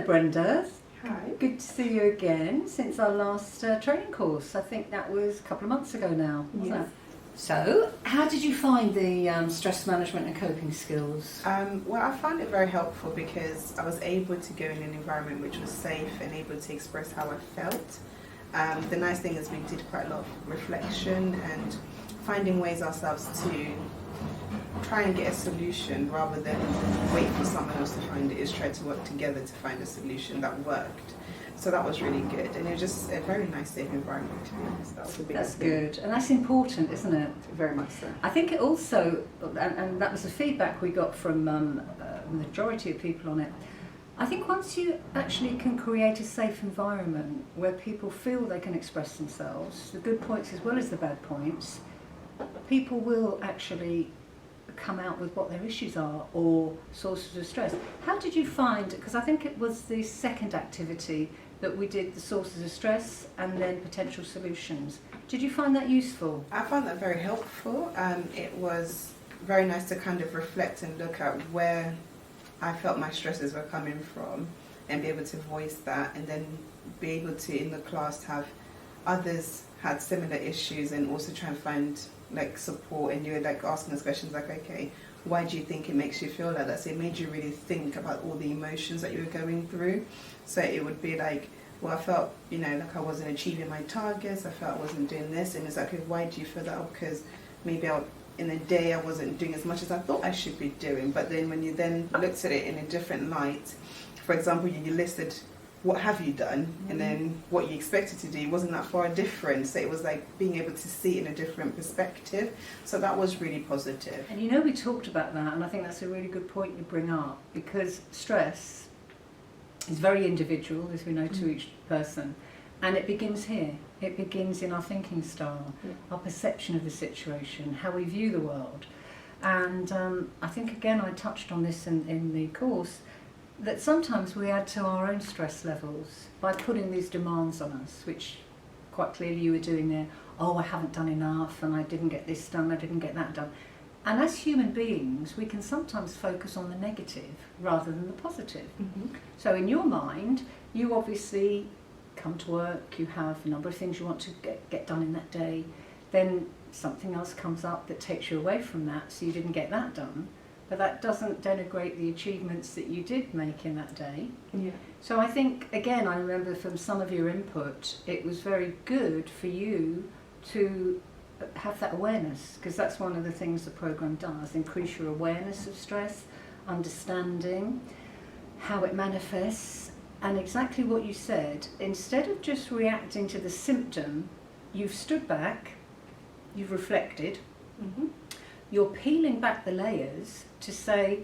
Brenda. Hi. Good to see you again since our last training course. I think that was a couple of months ago now, wasn't it? So, how did you find the stress management and coping skills? Well, I found it very helpful because I was able to go in an environment which was safe and able to express how I felt. The nice thing is we did quite a lot of reflection and finding ways ourselves to try and get a solution rather than wait for someone else to find it, is try to work together to find a solution that worked. So that was really good, and it was just a very nice, safe environment, to be honest. That's good, and that's important, isn't it? Very much so. I think it also, and that was the feedback we got from the majority of people on it, I think once you actually can create a safe environment where people feel they can express themselves, the good points as well as the bad points, people will actually come out with what their issues are or sources of stress. How did you find, because I think it was the second activity that we did, the sources of stress and then potential solutions. Did you find that useful? I found that very helpful. It was very nice to kind of reflect and look at where I felt my stresses were coming from and be able to voice that, and then be able to, in the class, have others had similar issues and also try and find like support, and you were like asking us questions like, okay, why do you think it makes you feel like that? So it made you really think about all the emotions that you were going through. So it would be like, well, I felt, like I wasn't achieving my targets, I felt I wasn't doing this, and it's like, okay, why do you feel that? Oh, because maybe in the day I wasn't doing as much as I thought I should be doing. But then when you then looked at it in a different light, for example, you listed what have you done, and then what you expected to do wasn't that far different. So it was like being able to see it in a different perspective. So that was really positive. And we talked about that, and I think that's a really good point you bring up, because stress is very individual, as we know, to each person, and it begins here. It begins in our thinking style, our perception of the situation, how we view the world. And I think, again, I touched on this in the course, that sometimes we add to our own stress levels by putting these demands on us, which quite clearly you were doing there. Oh, I haven't done enough, and I didn't get this done, I didn't get that done. And as human beings, we can sometimes focus on the negative rather than the positive. Mm-hmm. So in your mind, you obviously come to work, you have a number of things you want to get done in that day, then something else comes up that takes you away from that, so you didn't get that done. But that doesn't denigrate the achievements that you did make in that day. Yeah. So I think, again, I remember from some of your input, it was very good for you to have that awareness, because that's one of the things the programme does, increase your awareness of stress, understanding how it manifests, and exactly what you said, instead of just reacting to the symptom, you've stood back, you've reflected, you're peeling back the layers to say,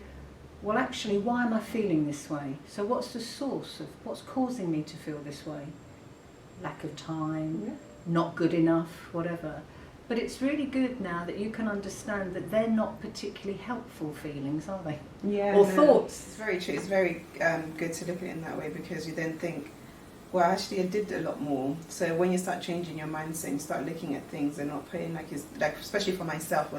well, actually, why am I feeling this way? So what's the source of what's causing me to feel this way? Lack of time, not good enough, whatever. But it's really good now that you can understand that they're not particularly helpful feelings, are they? Yeah. Or thoughts. It's very true. It's very good to look at it in that way, because you then think, well, actually, I did a lot more. So when you start changing your mindset and start looking at things and not putting like especially for myself,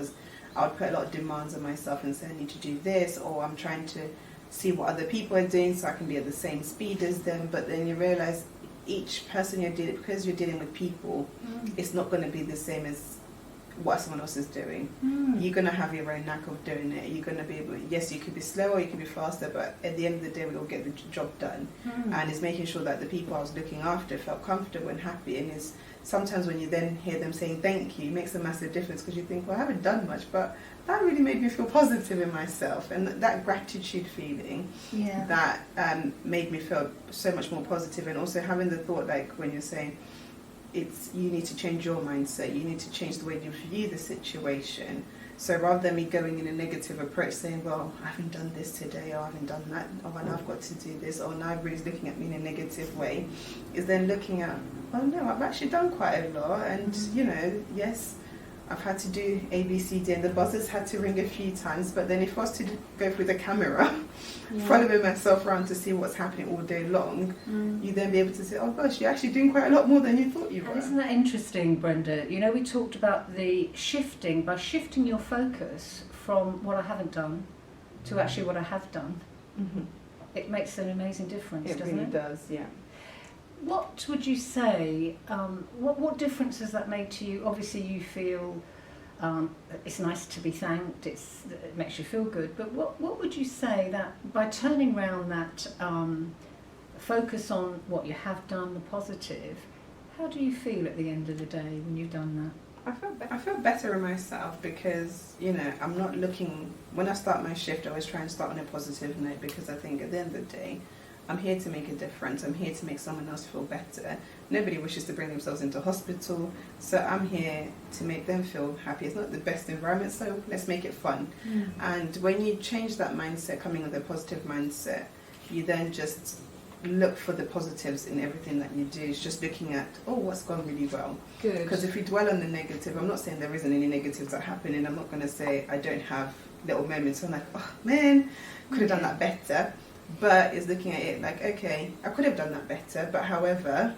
I would put a lot of demands on myself and say I need to do this, or I'm trying to see what other people are doing so I can be at the same speed as them. But then you realize each person you're dealing, because you're dealing with people, it's not going to be the same as what someone else is doing. You're going to have your own knack of doing it. You're going to be able, yes, you could be slower, you could be faster, but at the end of the day, we all get the job done. And it's making sure that the people I was looking after felt comfortable and happy. And it's sometimes when you then hear them saying thank you, it makes a massive difference, because you think, well, I haven't done much, but that really made me feel positive in myself. And that gratitude feeling, that made me feel so much more positive. And also having the thought, like when you're saying, you need to change your mindset, you need to change the way you view the situation. So rather than me going in a negative approach saying, well, I haven't done this today, or I haven't done that, or now I've got to do this, or now everybody's looking at me in a negative way, is then looking at, well, no, I've actually done quite a lot, and yes, I've had to do A, B, C, D, and the buzzers had to ring a few times, but then if I was to go through the camera, following myself around to see what's happening all day long, you then be able to say, oh gosh, you're actually doing quite a lot more than you thought you were. And isn't that interesting, Brenda? We talked about the shifting, by shifting your focus from what I haven't done to actually what I have done. it makes an amazing difference, It doesn't really it? does, yeah. What would you say, what difference has that made to you? Obviously you feel it's nice to be thanked, it makes you feel good, but what would you say that by turning around that focus on what you have done, the positive, how do you feel at the end of the day when you've done that? I feel better in myself because, you know, I'm not looking, when I start my shift I always try and start on a positive note, because I think at the end of the day I'm here to make a difference, I'm here to make someone else feel better. Nobody wishes to bring themselves into hospital, so I'm here to make them feel happy. It's not the best environment, so let's make it fun. And when you change that mindset, coming with a positive mindset, you then just look for the positives in everything that you do. It's just looking at, oh, what's gone really well. Good. Because if you dwell on the negative, I'm not saying there isn't any negatives that happen, and I'm not going to say I don't have little moments where I'm like, oh man, could have done that better. But it's looking at it like, okay, I could have done that better, but however,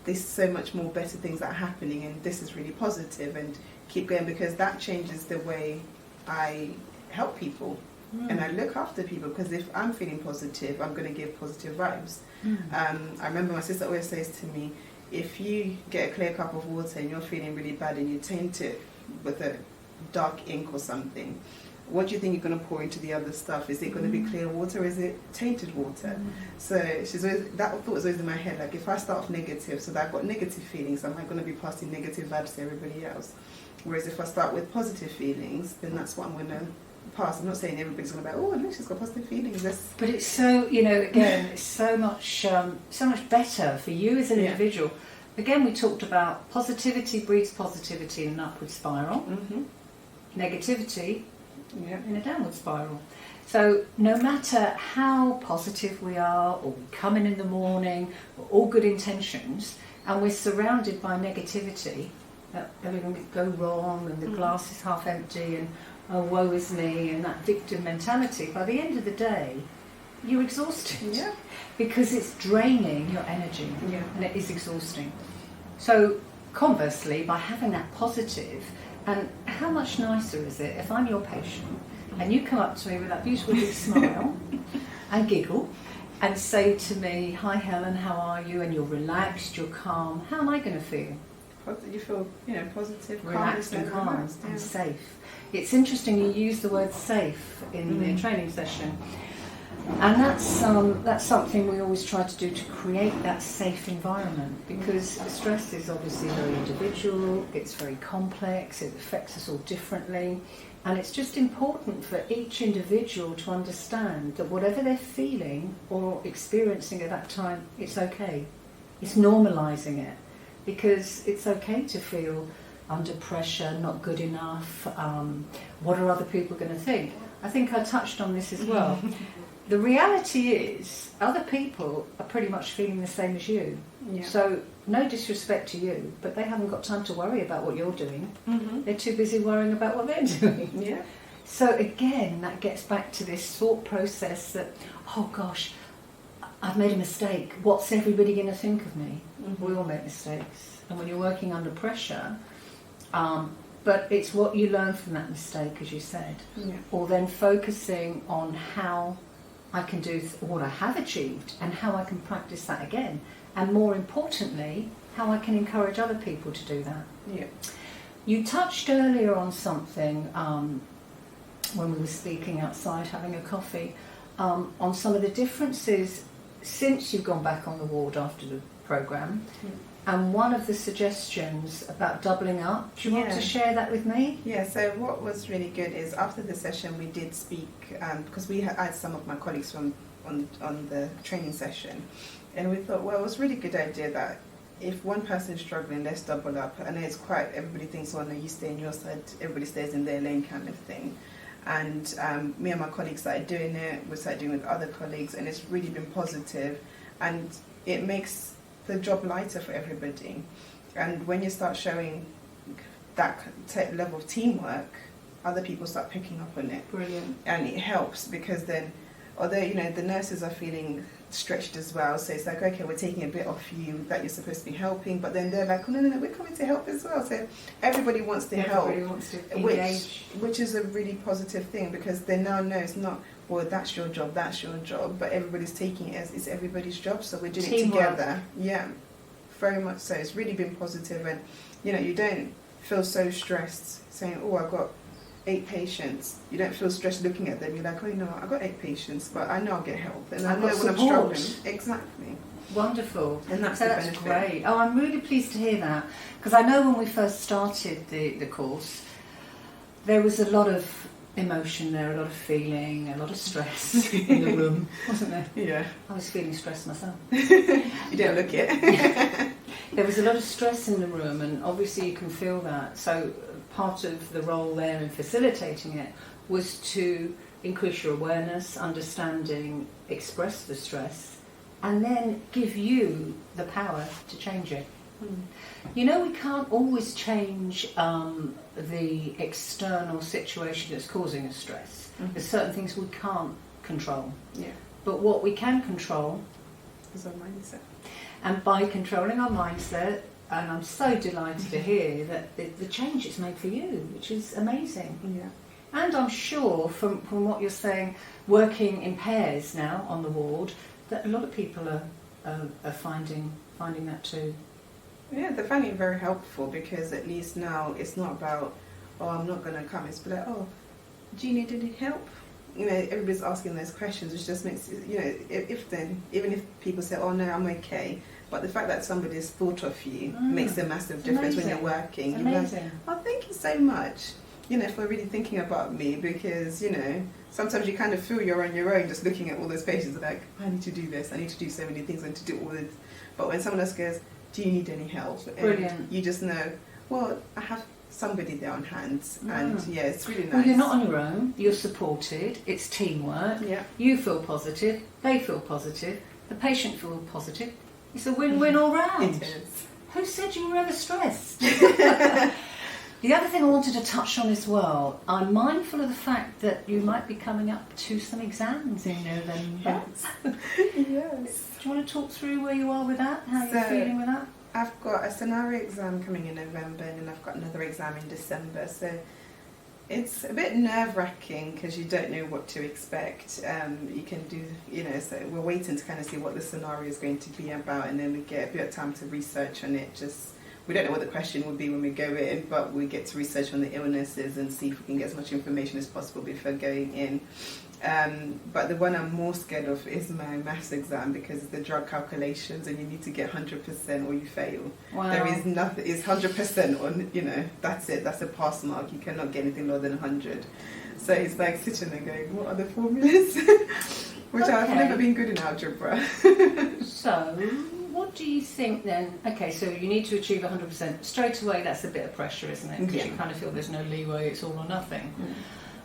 there's so much more better things that are happening, and this is really positive, and keep going, because that changes the way I help people. And I look after people, because if I'm feeling positive, I'm going to give positive vibes. I remember my sister always says to me, if you get a clear cup of water and you're feeling really bad and you taint it with a dark ink or something, what do you think you're going to pour into the other stuff? Is it going to be clear water, or is it tainted water? So she's always, that thought was always in my head, like if I start off negative, so that I've got negative feelings, am I going to be passing negative vibes to everybody else? Whereas if I start with positive feelings, then that's what I'm going to pass. I'm not saying everybody's going to be like, oh, look, she's got positive feelings. But it's so, you know, again, it's so much better for you as an individual. Again, we talked about positivity breeds positivity in an upward spiral. Negativity in a downward spiral. So no matter how positive we are, or we come in the morning, or all good intentions, and we're surrounded by negativity, everything could go wrong, and the glass is half empty, and oh, woe is me, and that victim mentality, by the end of the day, you're exhausted. Because it's draining your energy, and it is exhausting. So conversely, by having that positive, and how much nicer is it if I'm your patient and you come up to me with that beautiful big smile and giggle and say to me, hi Helen, how are you? And you're relaxed, you're calm. How am I going to feel? You feel, you know, positive, relaxed and calm and safe. It's interesting you use the word safe in the training session. And that's something we always try to do, to create that safe environment, because stress is obviously very individual, it's very complex, it affects us all differently, and it's just important for each individual to understand that whatever they're feeling or experiencing at that time, it's okay. It's normalising it, because it's okay to feel under pressure, not good enough, what are other people going to think? I think I touched on this as well. The reality is, other people are pretty much feeling the same as you. So, no disrespect to you, but they haven't got time to worry about what you're doing. They're too busy worrying about what they're doing. So again, that gets back to this thought process that, oh gosh, I've made a mistake. What's everybody going to think of me? We all make mistakes. And when you're working under pressure, but it's what you learn from that mistake, as you said. Or then focusing on how I can do what I have achieved and how I can practice that again. And more importantly, how I can encourage other people to do that. You touched earlier on something when we were speaking outside having a coffee, on some of the differences since you've gone back on the ward after the programme. And one of the suggestions about doubling up, do you want to share that with me? So what was really good is after the session we did speak, because we had some of my colleagues from on the training session, and we thought, well, it was a really good idea that if one person is struggling, let's double up. I know it's quite, everybody thinks, well, no, you stay in your side, everybody stays in their lane kind of thing. And me and my colleagues started doing it, we started doing it with other colleagues, and it's really been positive, and it makes the job lighter for everybody. And when you start showing that level of teamwork, other people start picking up on it. Brilliant. And it helps, because then, although, you know, the nurses are feeling stretched as well, so it's like, okay, we're taking a bit off you that you're supposed to be helping, but then they're like, oh, no, we're coming to help as well. So everybody wants to help, wants to engage. which is a really positive thing, because they now know it's not, well, that's your job, but everybody's taking it as it's everybody's job, so we're doing Teamwork. it together. Yeah, very much so. It's really been positive, and you don't feel so stressed saying, oh, I've got 8 patients. You don't feel stressed looking at them. You're like, oh, I've got 8 patients, but I know I'll get help, and I I've know got when I'm support. struggling. Exactly. Wonderful. And that's So the that's benefit. great. Oh, I'm really pleased to hear that, because I know when we first started the course, there was a lot of emotion there, a lot of feeling, a lot of stress in the room, wasn't there? Yeah. I was feeling stressed myself. You don't look it. There was a lot of stress in the room, and obviously you can feel that. So part of the role there in facilitating it was to increase your awareness, understanding, express the stress, and then give you the power to change it. You know, we can't always change the external situation that's causing us stress. There's certain things we can't control. Yeah. But what we can control, It's our mindset. and by controlling our mindset, and I'm so delighted to hear that the change it's made for you, which is amazing. Yeah. And I'm sure from what you're saying, working in pairs now on the ward, that a lot of people are finding that too. Yeah, they're finding it very helpful, because at least now it's not about, oh, I'm not going to come. It's like, oh, do you need any help? Everybody's asking those questions, which just makes it, even if people say, oh, no, I'm okay, but the fact that somebody's thought of you makes a massive difference when you're working. It's You're like, amazing. oh, thank you so much, for really thinking about me, because, sometimes you kind of feel you're on your own just looking at all those patients, like, I need to do this, I need to do so many things, I need to do all this. But when someone else goes, do you need any help? And Brilliant. you just know, well, I have somebody there on hand, and yeah, it's really nice. Well, you're not on your own, you're supported, it's teamwork, Yeah. you feel positive, they feel positive, the patient feels positive. It's a win-win all round. It is. Who said you were ever stressed? The other thing I wanted to touch on as well, I'm mindful of the fact that you might be coming up to some exams in November. Yes. Do you want to talk through where you are with that? How you're feeling with that? I've got a scenario exam coming in November, and then I've got another exam in December. So it's a bit nerve-wracking because you don't know what to expect. You can do, so we're waiting to kind of see what the scenario is going to be about, and then we get a bit of time to research on it. We don't know what the question would be when we go in, but we get to research on the illnesses and see if we can get as much information as possible before going in. But the one I'm more scared of is my maths exam, because it's the drug calculations, and you need to get 100% or you fail. Wow. There is nothing, it's 100% on, that's it, that's a pass mark. You cannot get anything lower than 100. So it's like sitting there going, what are the formulas? Which I've Okay. never been good in algebra. So, what do you think then? Okay, so you need to achieve 100%. Straight away, that's a bit of pressure, isn't it? Because Yeah. you kind of feel there's no leeway, it's all or nothing.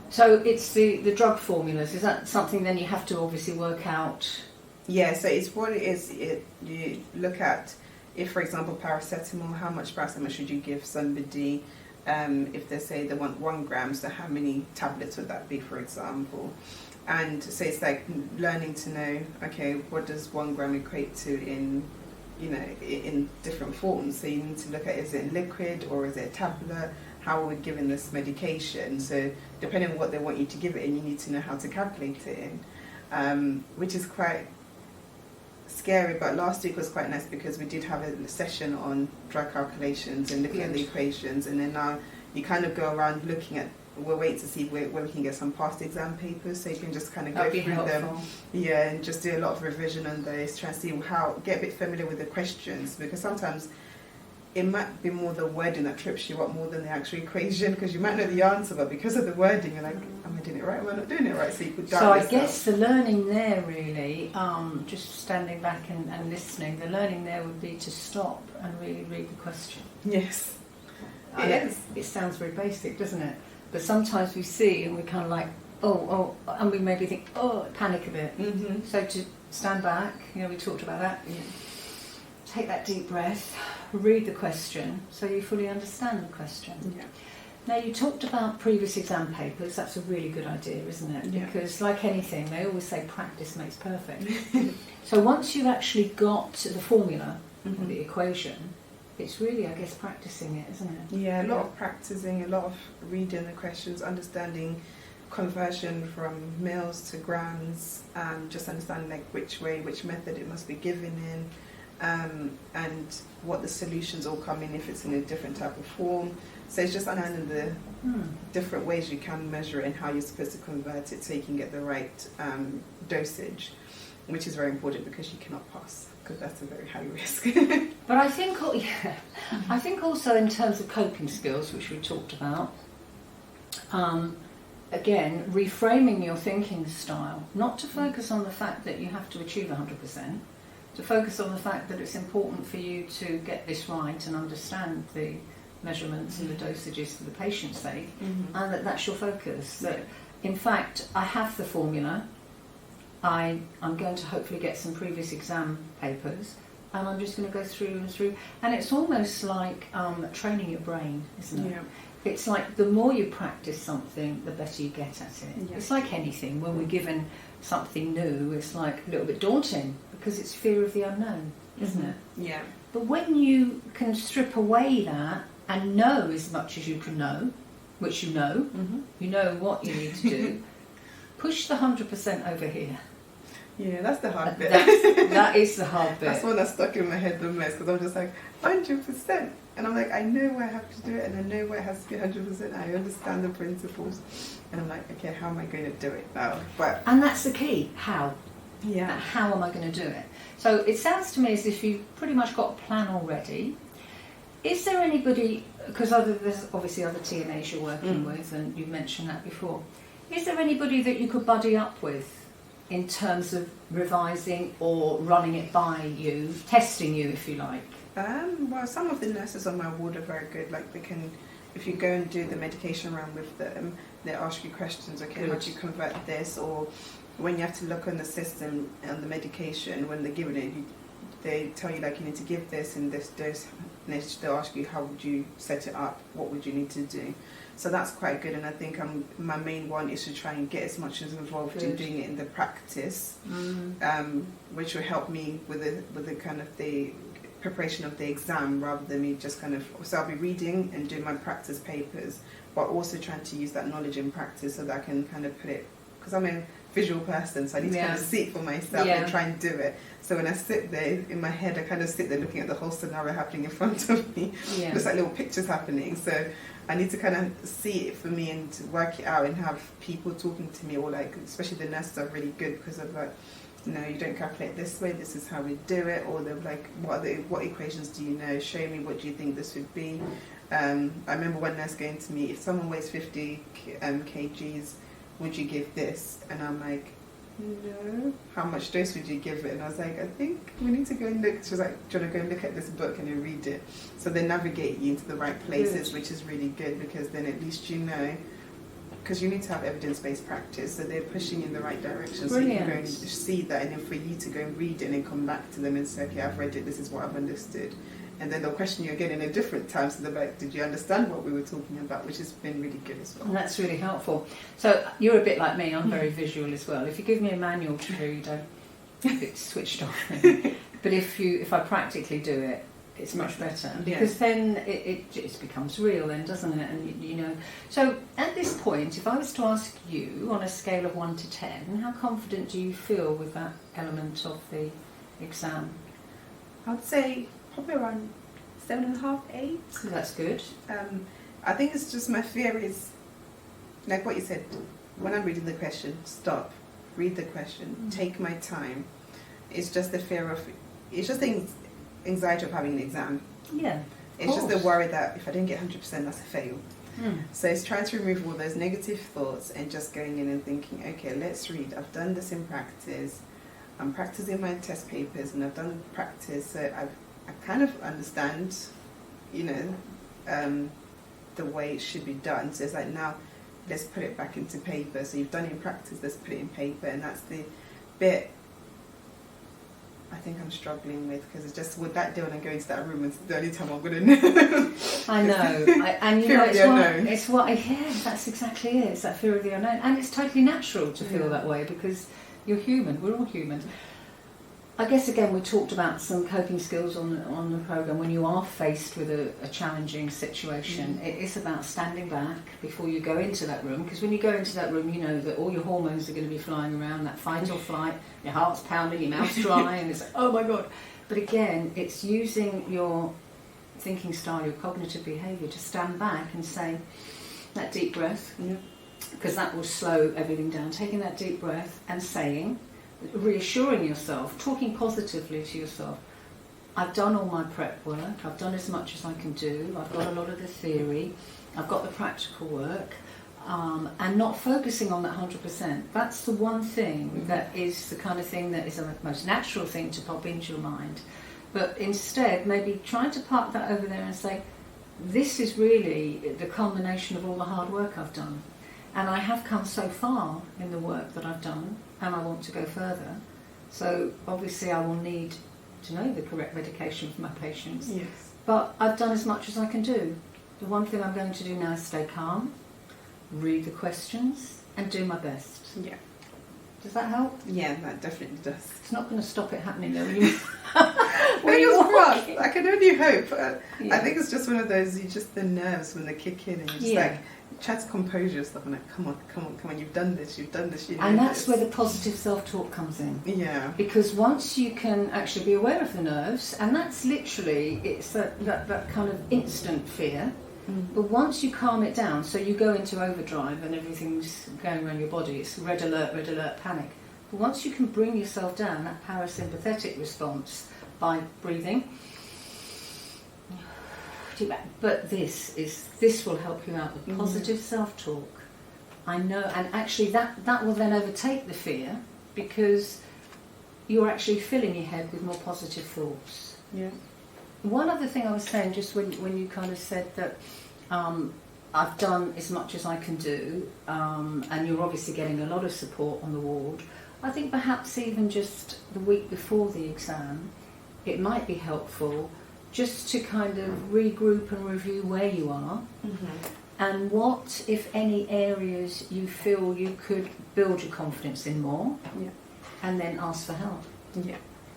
So it's the drug formulas. Is that something then you have to obviously work out? Yeah, so it's what it is. You look at, if for example paracetamol, how much paracetamol should you give somebody? If they say they want 1 gram, so how many tablets would that be, for example? And so it's like learning to know, okay, what does 1 gram equate to in different forms? So you need to look at, is it liquid or is it a tablet? How are we giving this medication? So depending on what they want you to give it in, you need to know how to calculate it in, which is quite scary. But last week was quite nice because we did have a session on drug calculations and looking at the equations, and then now you kind of go around looking at, we're waiting to see where we can get some past exam papers, so you can just kind of go through them, and just do a lot of revision on those, try and see get a bit familiar with the questions, because sometimes it might be more the wording that trips you up more than the actual equation, because you might know the answer, but because of the wording you're like, am I doing it right, am I not doing it right? So you could doubt So I yourself. guess the learning there really, just standing back and listening, the learning there would be to stop and really read the question. Yes. It sounds very basic, doesn't it? But sometimes we see and we kind of like, oh, and we maybe think, panic a bit. Mm-hmm. So to stand back, we talked about that. Take that deep breath, read the question so you fully understand the question. Yeah. Now, you talked about previous exam papers. That's a really good idea, isn't it? Yeah. Because like anything, they always say practice makes perfect. So once you've actually got the formula, or the equation, it's really, I guess, practicing it, isn't it? Yeah, a lot of practicing, a lot of reading the questions, understanding conversion from mils to grams, just understanding like which method it must be given in, and what the solutions all come in if it's in a different type of form. So it's just understanding the different ways you can measure it and how you're supposed to convert it so you can get the right dosage, which is very important because you cannot pass, because that's a very high risk. But I think, I think also in terms of coping skills, which we talked about, again, reframing your thinking style, not to focus on the fact that you have to achieve 100%, to focus on the fact that it's important for you to get this right and understand the measurements and the dosages for the patient's sake, and that's your focus. That, in fact, I have the formula, I'm going to hopefully get some previous exam papers, and I'm just going to go through and through. And it's almost like training your brain, isn't it? Yeah. It's like the more you practice something, the better you get at it. Yeah. It's like anything. When we're given something new, it's like a little bit daunting because it's fear of the unknown, isn't it? Yeah. But when you can strip away that and know as much as you can know, which you know what you need to do, push the 100% over here. Yeah, that's the hard bit. That is the hard bit. That's one that's stuck in my head the most, because I'm just like, 100%. And I'm like, I know where I have to do it, and I know where it has to be 100%. I understand the principles. And I'm like, okay, how am I going to do it now? And that's the key, how. Yeah. How am I going to do it? So it sounds to me as if you've pretty much got a plan already. Is there anybody, because there's obviously other TNAs you're working with, and you've mentioned that before, is there anybody that you could buddy up with in terms of revising or running it by you, testing you if you like? Well, some of the nurses on my ward are very good. Like they can, if you go and do the medication round with them, they ask you questions. Okay, Good. how do you convert this? Or when you have to look on the system and the medication, when they're giving it, they tell you like you need to give this in this dose. And they'll ask you how would you set it up? What would you need to do? So that's quite good. And I think my main one is to try and get as much as involved in doing it in the practice, which will help me with the kind of the preparation of the exam rather than me just kind of, so I'll be reading and doing my practice papers, but also trying to use that knowledge in practice so that I can kind of put it, because I'm a visual person, so I need to kind of see it for myself and try and do it. So when I sit there in my head, I kind of sit there looking at the whole scenario happening in front of me, just like little pictures happening. So I need to kind of see it for me and work it out and have people talking to me, or like, especially the nurses are really good because of like, no, you don't calculate this way, this is how we do it, or they're like, what equations do you know, show me, what do you think this would be. I remember one nurse going to me, if someone weighs 50 kgs, would you give this? And I'm like, no, how much dose would you give it? And I was like, I think we need to go and look. She was like, do you want to go and look at this book and then read it? So they navigate you into the right places, which is really good, because then at least you know, because you need to have evidence-based practice, so they're pushing you in the right direction. So you can go and see that, and then for you to go and read it and then come back to them and say, okay, I've read it, this is what I've understood. And then they'll question you again in a different time, so they're like, did you understand what we were talking about? Which has been really good as well. And that's really helpful. So you're a bit like me, I'm very visual as well. If you give me a manual to read, I'm a bit switched off. But if I practically do it, it's much better, because then it just becomes real then, doesn't it? And you know. So at this point, if I was to ask you on a scale of 1 to 10, how confident do you feel with that element of the exam? I'd say probably around 7.5, 8. So that's good. I think it's just my fear is, like what you said, when I'm reading the question, stop, read the question, take my time. It's just the fear of, it's just the anxiety of having an exam. Yeah. It's just the worry that if I didn't get 100%, that's a fail. So it's trying to remove all those negative thoughts and just going in and thinking, okay, let's read. I've done this in practice. I'm practicing my test papers, and I've done practice, so I kind of understand, you know, the way it should be done. So it's like, now let's put it back into paper. So you've done it in practice, let's put it in paper. And that's the bit I think I'm struggling with, because it's just, with that day when I go into that room, it's the only time I'm going to know. I know. And you know, it's what I hear. That's exactly it. It's that fear of the unknown. And it's totally natural to feel that way, because you're human. We're all human. I guess again we talked about some coping skills on the programme. When you are faced with a challenging situation, it is about standing back before you go into that room, because when you go into that room you know that all your hormones are going to be flying around, that fight or flight, your heart's pounding, your mouth's dry and it's like, oh my god. But again, it's using your thinking style, your cognitive behaviour to stand back and say that deep breath, because that will slow everything down. Taking that deep breath and saying, reassuring yourself, talking positively to yourself, I've done all my prep work, I've done as much as I can do, I've got a lot of the theory, I've got the practical work, and not focusing on that 100%. That's the one thing that is the kind of thing that is the most natural thing to pop into your mind. But instead, maybe trying to park that over there and say, this is really the culmination of all the hard work I've done. And I have come so far in the work that I've done, and I want to go further. So obviously I will need to know the correct medication for my patients. Yes. But I've done as much as I can do. The one thing I'm going to do now is stay calm, read the questions, and do my best. Yeah. Does that help? Yeah, that definitely does. It's not going to stop it happening though. When Fingers you're crossed. walking. I can only hope. Yeah. I think it's just one of those, the nerves when they kick in and you're just like, try to compose yourself and like, come on, you've done this, you know. And that's this. where the positive self-talk comes in. Yeah. Because once you can actually be aware of the nerves, and that's literally, it's that kind of instant fear, but once you calm it down, so you go into overdrive and everything's going around your body, it's red alert, panic. But once you can bring yourself down, that parasympathetic response by breathing, but this will help you out with positive self-talk. I know, and actually that will then overtake the fear, because you're actually filling your head with more positive thoughts. Yeah. One other thing I was saying, just when you kind of said that I've done as much as I can do, and you're obviously getting a lot of support on the ward, I think perhaps even just the week before the exam, it might be helpful just to kind of regroup and review where you are, and what, if any, areas you feel you could build your confidence in more, and then ask for help. Yeah.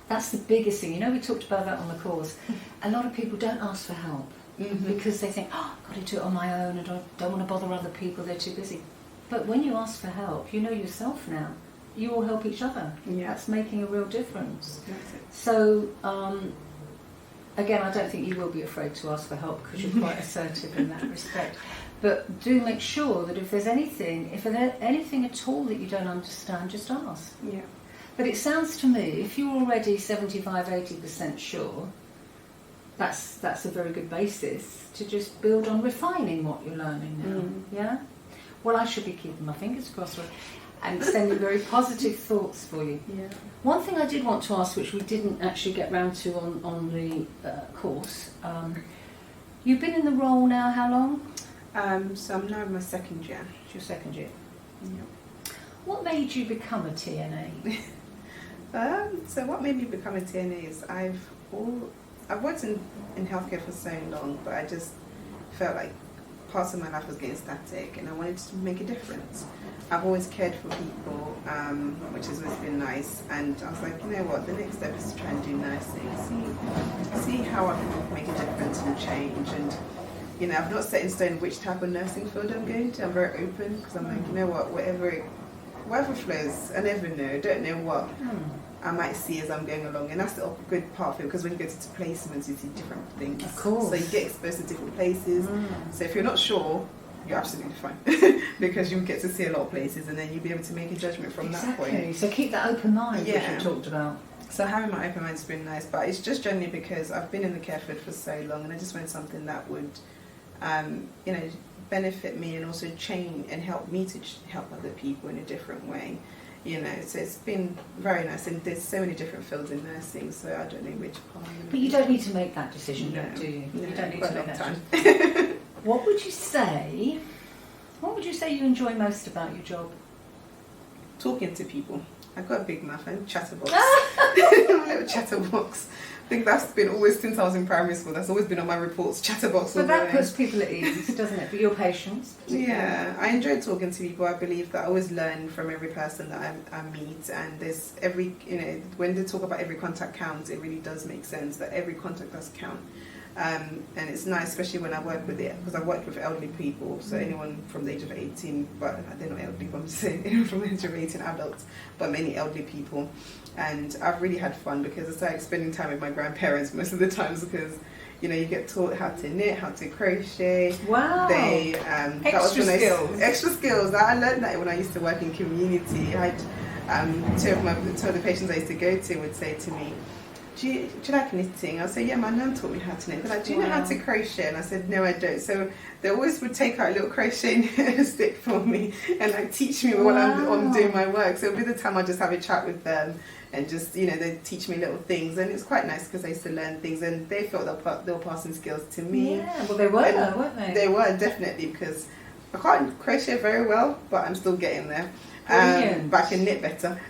That's the biggest thing. You know, we talked about that on the course. A lot of people don't ask for help because they think, oh, I've got to do it on my own, and I don't want to bother other people, they're too busy. But when you ask for help, you know yourself now. You all help each other. Yeah. That's making a real difference. That's it. So, again, I don't think you will be afraid to ask for help because you're quite assertive in that respect. But do make sure that if there's anything at all that you don't understand, just ask. Yeah. But it sounds to me, if you're already 75-80% sure, that's a very good basis to just build on refining what you're learning now. Yeah? Well, I should be keeping my fingers crossed and sending very positive thoughts for you. Yeah. One thing I did want to ask, which we didn't actually get round to on the course, you've been in the role now how long? So I'm now in my second year. It's your second year. Yeah. What made you become a TNA? So what made me become a TNA is I've worked in healthcare for so long, but I just felt like parts of my life was getting static, and I wanted to make a difference. I've always cared for people, which has always been nice, and I was like, you know what, the next step is to try and do nursing, see how I can make a difference and change. And you know, I've not set in stone which type of nursing field I'm going to. I'm very open, because I'm like, you know what, whatever flows, I never know, don't know what I might see as I'm going along. And that's the good part of it, because when you go to placements, you see different things. Of course. So you get exposed to different places. So if you're not sure, you're absolutely fine, because you'll get to see a lot of places, and then you'll be able to make a judgment from that point. So keep that open mind, which Yeah. we talked about. So having my open mind has been nice, but it's just generally because I've been in the care field for so long, and I just wanted something that would, you know, benefit me and also change and help me to help other people in a different way. You know, so it's been very nice, and there's so many different fields in nursing, so I don't know which part. But you don't need to make that decision, No. do you? No, You don't need quite to a make long that decision. What would you say you enjoy most about your job? talking to people. I've got a big mouth and chatterbox. A little chatterbox. I think that's been always since I was in primary school. That's always been on my reports, chatterbox. But that puts people at ease, doesn't it? But your patience. Yeah, I enjoy talking to people. I believe that I always learn from every person that I meet, and there's every, when they talk about every contact counts, it really does make sense that every contact does count. And it's nice, especially when I work with it, because I worked with elderly people, so anyone from the age of 18, but they're not elderly, but I'm just saying anyone from the age of 18, adults, but many elderly people. And I've really had fun because it's like spending time with my grandparents most of the times, because you get taught how to knit, how to crochet. Wow. They extra skills. Extra skills. I learned that when I used to work in community. I had two of the patients I used to go to would say to me, do you like knitting? I'll say, yeah, my nan taught me how to knit. They're like, do you know how to crochet? And I said, no, I don't. So they always would take out a little crochet stick for me and like teach me while I'm doing my work. So it'll be the time I just have a chat with them and just, they teach me little things. And it's quite nice because I used to learn things and they felt they were passing skills to me. Yeah, well, they were, weren't they? They were, definitely, because I can't crochet very well, but I'm still getting there. Brilliant. But I can knit better.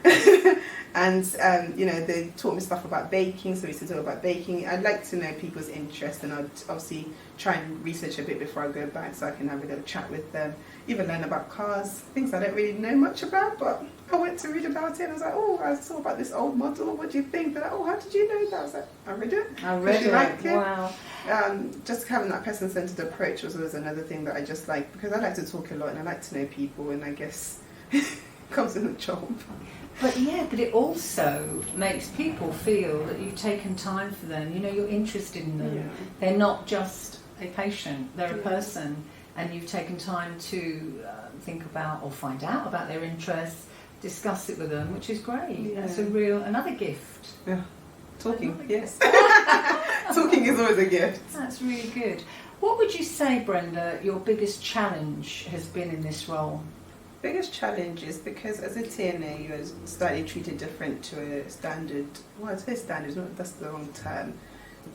And, they taught me stuff about baking, so we used to talk about baking. I'd like to know people's interests, and I'd obviously try and research a bit before I go back so I can have a little chat with them. Even learn about cars, things I don't really know much about, but I went to read about it and I was like, oh, I saw about this old model, what do you think? They're like, oh, how did you know that? I was like, I read it. I read it. Like it. Wow. Just having that person-centered approach was always another thing that I just like, because I like to talk a lot and I like to know people, and I guess it comes in the job. But it also makes people feel that you've taken time for them. You're interested in them. Yeah. They're not just a patient, they're a person, and you've taken time to think about or find out about their interests, discuss it with them, which is great. Yeah. That's another gift. Yeah. Talking, yes. Talking is always a gift. That's really good. What would you say, Brenda, your biggest challenge has been in this role? Biggest challenge is because as a TNA you're slightly treated different to a standard, well, I'd say standard, that's the wrong term,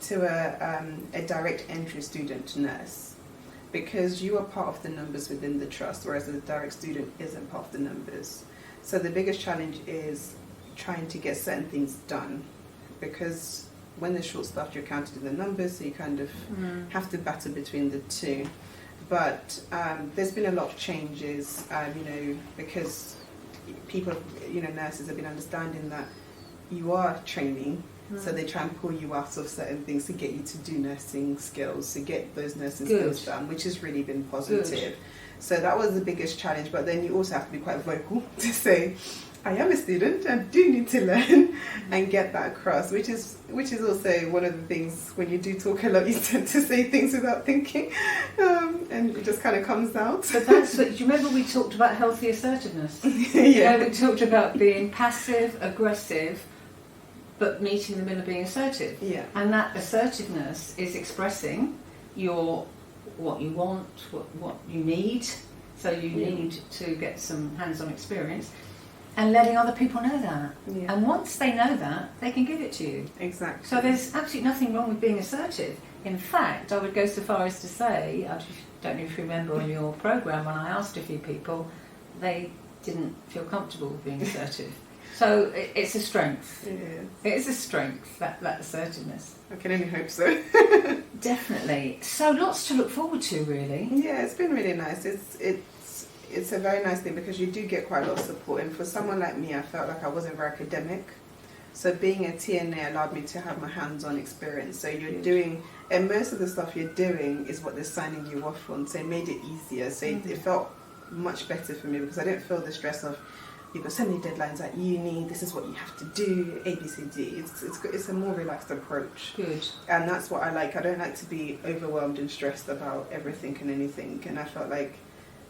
to a direct entry student nurse, because you are part of the numbers within the trust, whereas a direct student isn't part of the numbers. So the biggest challenge is trying to get certain things done, because when they're short-staffed you're counted in the numbers, so you kind of have to battle between the two. But there's been a lot of changes, because people, nurses have been understanding that you are training, so they try and pull you out of certain things to get you to do nursing skills, to get those nursing skills done, which has really been positive. Good. So that was the biggest challenge, but then you also have to be quite vocal to say, I am a student, I do need to learn and get that across, which is also one of the things when you do talk a lot, you tend to say things without thinking, and it just kind of comes out. But do you remember we talked about healthy assertiveness? Yeah. We talked about being passive, aggressive, but meeting the middle of being assertive. Yeah. And that assertiveness is expressing what you want, what you need, so you need to get some hands-on experience. And letting other people know that. Yeah. And once they know that, they can give it to you. Exactly. So there's absolutely nothing wrong with being assertive. In fact, I would go so far as to say, I don't know if you remember on your programme when I asked a few people, they didn't feel comfortable with being assertive. So it's a strength. It is. It is a strength, that assertiveness. I can only hope so. Definitely. So lots to look forward to, really. Yeah, it's been really nice. It's a very nice thing because you do get quite a lot of support, and for someone like me I felt like I wasn't very academic, so being a TNA allowed me to have my hands-on experience. So you're doing, and most of the stuff you're doing is what they're signing you off on, so it made it easier. So it felt much better for me because I didn't feel the stress of you've got so many deadlines at uni, this is what you have to do, A, B, C, D. It's a more relaxed approach. Good. And that's what I like. I don't like to be overwhelmed and stressed about everything and anything, and I felt like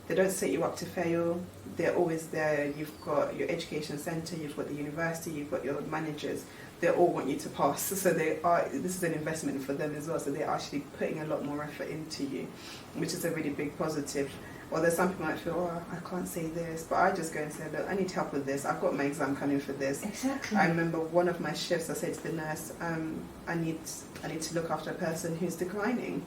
they don't set you up to fail. They're always there. You've got your education centre, you've got the university, you've got your managers. They all want you to pass. So this is an investment for them as well. So they're actually putting a lot more effort into you, which is a really big positive. Although some people might feel, oh, I can't say this, but I just go and say, look, I need help with this. I've got my exam coming for this. Exactly. I remember one of my shifts, I said to the nurse, I need to look after a person who's declining.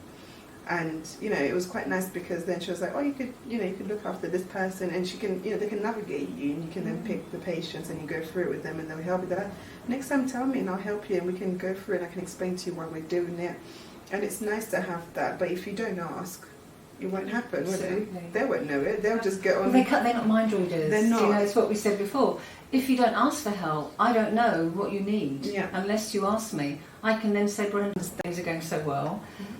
And it was quite nice because then she was like, oh, you could look after this person, and she can, they can navigate you, and you can then pick the patients and you go through it with them, and they'll help you. They're like, next time tell me and I'll help you, and we can go through it, and I can explain to you why we're doing it. And it's nice to have that, but if you don't ask, it won't happen, will it? They won't know it. They'll just get on. Well, they're not mind readers. They're not. It's what we said before. If you don't ask for help, I don't know what you need unless you ask me. I can then say, Brenda, things are going so well. Mm-hmm.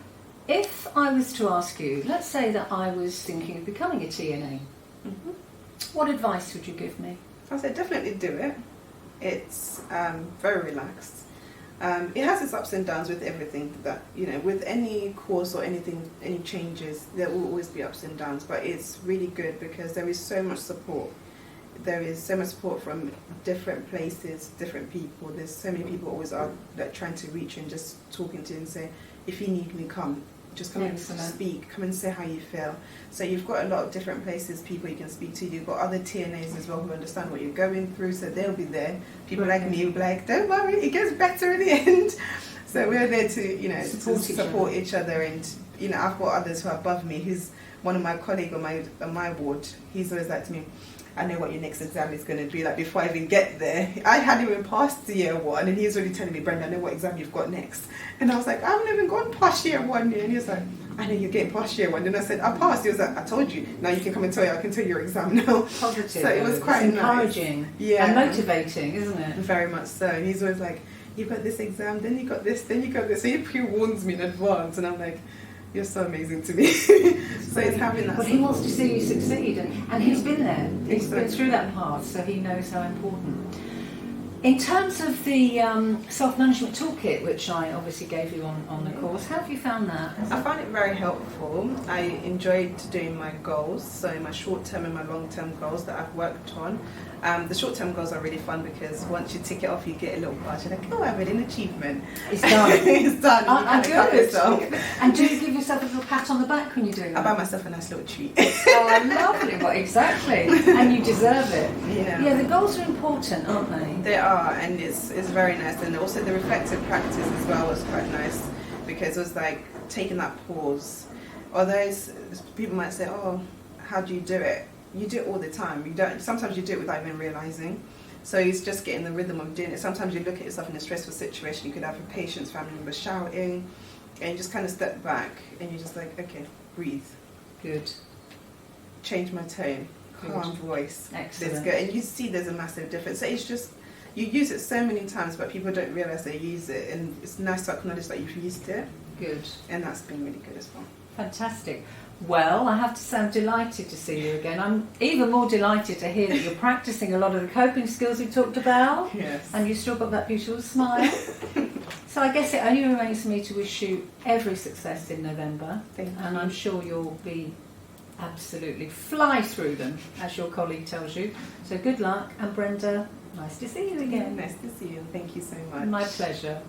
If I was to ask you, let's say that I was thinking of becoming a TNA, what advice would you give me? I'd say definitely do it. It's very relaxed. It has its ups and downs with everything that, with any course or anything, any changes, there will always be ups and downs, but it's really good because there is so much support. There is so much support from different places, different people. There's so many people always are trying to reach you and just talking to you and say, if you need me, come. Just come and speak, come and say how you feel. So you've got a lot of different places, people you can speak to. You've got other TNAs as well who understand what you're going through, so they'll be there. People like me will be like, don't worry, it gets better in the end. So we're there to, support each other. And, I've got others who are above me. Who's one of my colleagues on my ward. He's always like to me, I know what your next exam is going to be. Like, before I even get there, I hadn't even passed the year one, and he's already telling me, Brenda, I know what exam you've got next. And I was like, I haven't even gone past year one yet. And he was like, I know you're getting past year one. And I said, I passed. He was like, I told you. Now you can come and I can tell you your exam now. Positive. So it was quite encouraging, and motivating, isn't it? Very much so. And he's always like, you've got this exam, then you got this, then you got this. So he pre-warns me in advance, and I'm like, you're so amazing to me. So it's having that. But he wants to see you succeed, and he's been there. He's been through that path, so he knows how important. In terms of the self-management toolkit, which I obviously gave you on the course, how have you found that? I found it very helpful. I enjoyed doing my goals, so my short-term and my long-term goals that I've worked on. The short-term goals are really fun because once you tick it off, you get a little badge. You're like, oh, I made an achievement. It's done. It's done. I'm good. And do you give yourself a little pat on the back when you're doing that? I buy myself a nice little treat. Oh, lovely. Well, exactly. And you deserve it. Yeah, the goals are important, aren't they? They are, and it's very nice. And also the reflective practice as well was quite nice because it was like taking that pause. Although people might say, oh, how do you do it? You do it all the time. You don't. Sometimes you do it without even realizing. So it's just getting the rhythm of doing it. Sometimes you look at yourself in a stressful situation. You could have a patient's family member shouting, and you just kind of step back and you're just like, okay, breathe. Good. Change my tone. Good. Calm voice. Excellent. Let's go. And you see there's a massive difference. So it's just, you use it so many times, but people don't realize they use it. And it's nice to acknowledge that you've used it. Good. And that's been really good as well. Fantastic. Well, I have to say I'm delighted to see you again. I'm even more delighted to hear that you're practicing a lot of the coping skills we talked about. Yes. And you've still got that beautiful smile. So I guess it only remains for me to wish you every success in November. Thank you. And I'm sure you'll be absolutely fly through them, as your colleague tells you. So good luck. And Brenda, nice to see you again. Nice to see you. Thank you so much. My pleasure.